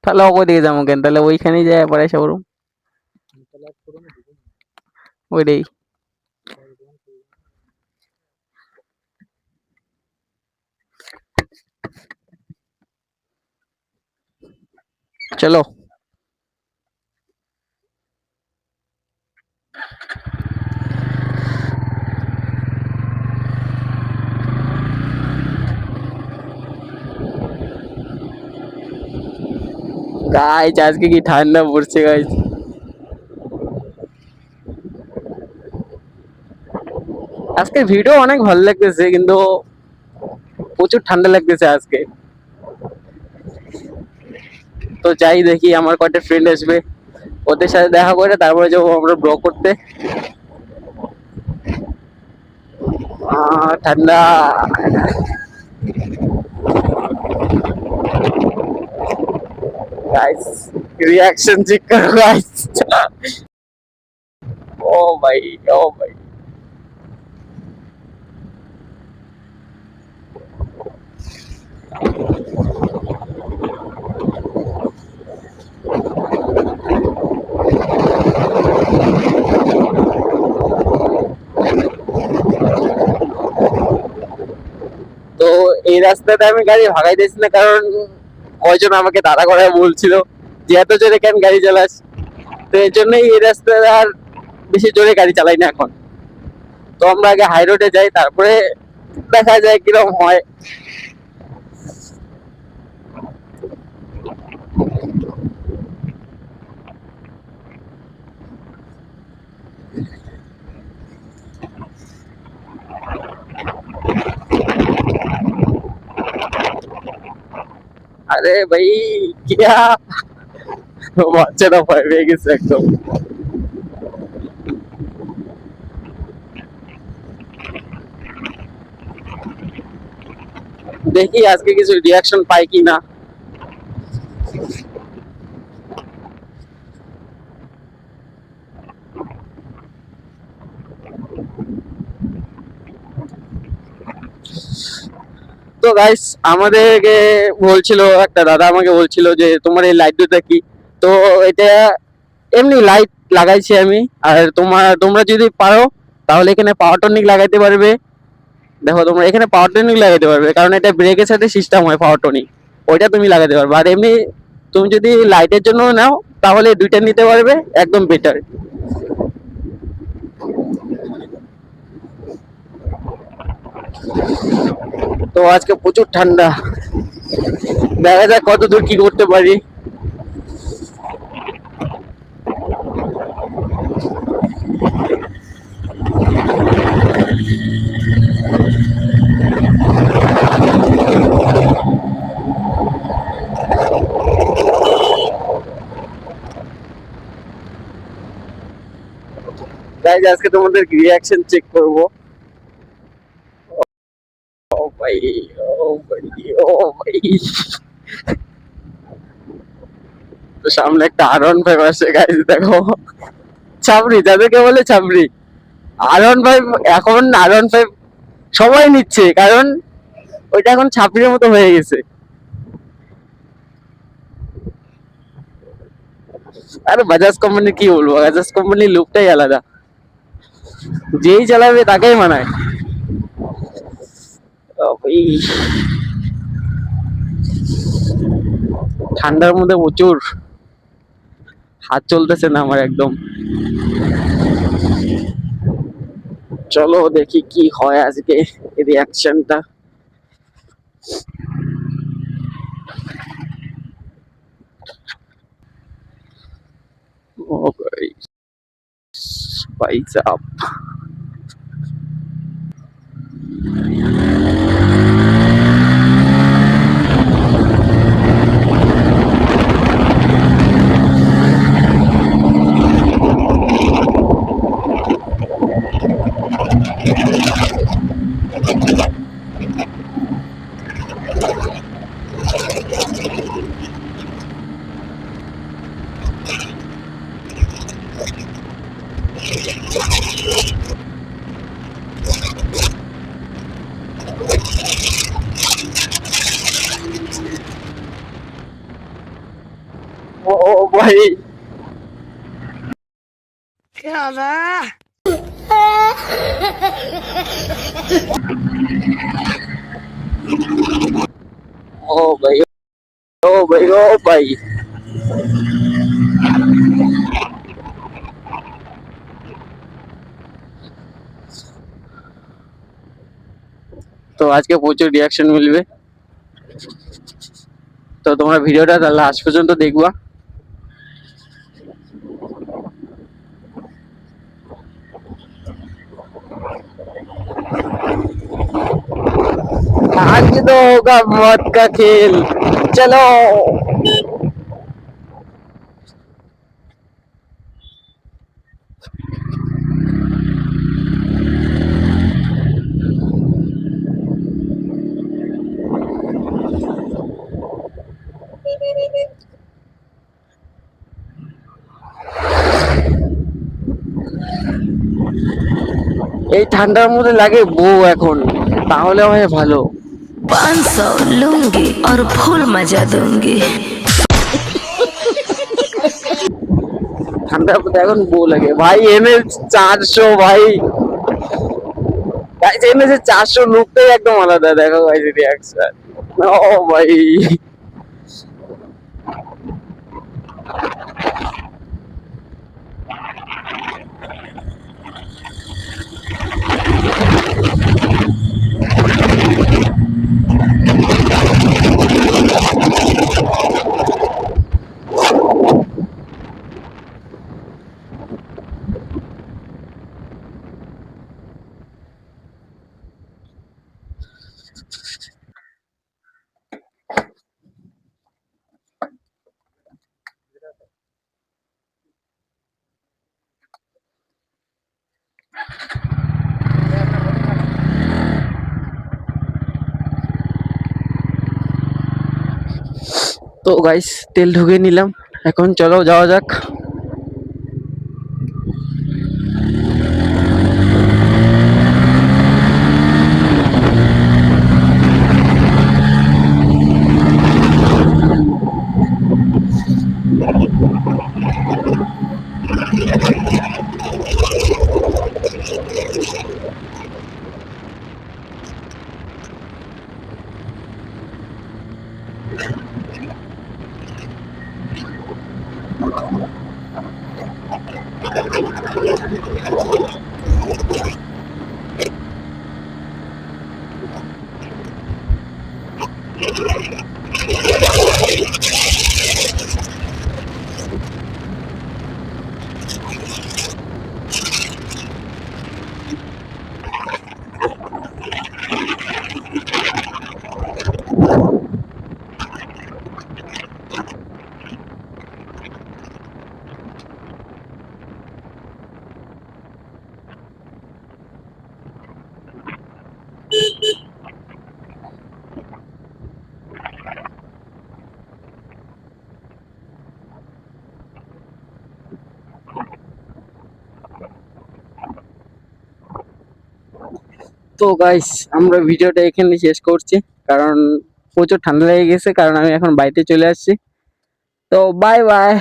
তাহলে ওইদিকে যাবো কেন, তাহলে ওইখানেই যাই পরে এসে পড়ুম ওইটাই। চলো গাইস, আজকে কি ঠান্ডা পড়ছে গাইস। আজকে ভিডিও অনেক ভালো লাগতেছে, কিন্তু প্রচুর ঠান্ডা লাগতেছে আজকে। তো যাই দেখি, আমার কয়টা ফ্রেন্ড আসবে, ওদের সাথে দেখা করে তারপরে যাবো আমরা ব্লগ করতে। ঠান্ডা গাইস, রিয়াকশন চেক করো গাইস। ও ভাই, ও ভাই, তো এই রাস্তাতে আমি গাড়ি ভাগাইতেছি না, কারণ কয়জন আমাকে দাঁড়া করায় বলছিল যে এত জোরে কেন গাড়ি চালাস। তো এর জন্যই এই রাস্তায় আর বেশি জোরে গাড়ি চালাই না এখন। তো আমরা আগে হাই রোডে যাই, তারপরে দেখা যায় কিরকম হয়। আরে ভাই, কিয়া বাচ্চাটা ভয় পেয়ে গেছে একদম। দেখি আজকে কিছু রিয়াকশন পাই কি না। তো গাইস, আমাদেরকে বলছিল একটা দাদা, আমাকে বলছিল যে তোমার এই লাইট দুটা কি। তো এটা এমনি লাইট লাগাইছি আমি। আর তোমরা যদি পারো তাহলে এখানে পাওয়ার টনিক লাগাইতে পারবে। দেখো, তোমরা এখানে পাওয়ার টনিক লাগাইতে পারবে, কারণ এটা ব্রেকের সাথে সিস্টেম হয় পাওয়ার টনিক, ওইটা তুমি লাগাতে পারবে। আর এমনি তুমি যদি লাইটের জন্য নাও তাহলে দুইটা নিতে পারবে, একদম বেটার। তো আজকে প্রচুর ঠান্ডা, দেখা যাক কত দূর কি করতে পারি। গাইজ, আজকে তোমাদের রিয়াকশন চেক করবো। ও ভাই, ও ভাই, ও ভাই, তো সামনে একটা R15 আসছে গাইজ, দেখো। ছাবড়ি, যাদেরকে বলে ছাবড়ি। R15, এখন R15 সবাই নিচ্ছে, কারণ ওইটা এখন ছাপড়ির মতো হয়ে গেছে। আর বাজাজ কোম্পানি কি বলবো, বাজাজ কোম্পানির লুকটাই আলাদা, যেই চালাবে তাকেই মানায়। এই ঠান্ডার মধ্যে প্রচুর হাত চলতেছে না আমার একদম। চলো দেখি কি হয় আজকে রিয়াকশনটা। ও ভাই সাব, ও ভাই, ও ভাই, ও ভাই, ও ভাই। তো আজকে প্রচুর রিয়াকশন মিলবে, তো তোমরা ভিডিওটা লাস্ট পর্যন্ত দেখবা। आज तो होगा मौत का खेल, चलो। এই ঠান্ডার মধ্যে লাগে বউ এখন, তাহলে হয় ভালো। 500 लूंगी और फुल मजा दूंगी। ঠান্ডার মধ্যে এখন বউ লাগে ভাই। এনে 400 ভাই, গাইস এনে যে 400 লুকটাই একদম আলাদা। দেখো গাইস রিয়াকশন, ও ভাই। তো গাইস তেল ঢুকে নিলাম, এখন চলো যাওয়া যাক। তো গাইস আমরা ভিডিওটা এখানে শেষ করছি, কারণ প্রচুর ঠান্ডা লেগে গেছে, কারণ আমি এখন বাড়িতে চলে আসছি। তো বাই বাই।